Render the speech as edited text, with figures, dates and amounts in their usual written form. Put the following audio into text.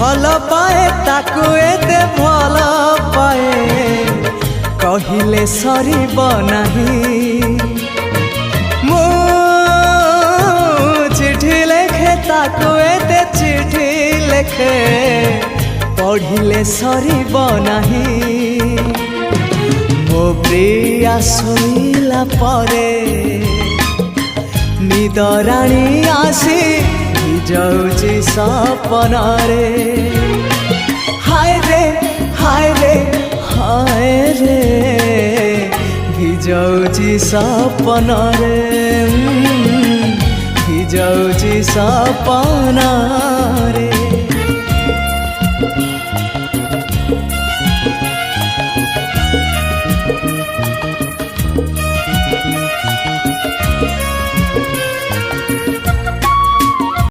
भल पाए ताकू एते भल पाए कहिले सरीब नाही मु चिठी लेखे ताकू एते चिठी लेखे पढ़िले सरीब नाही मो प्रिया सोइला परे निदराणी आसी जाऊची सपन रे हाय रे हाय रे हाय रे भिजाऊची सपन रे भिजाऊची सपन रे।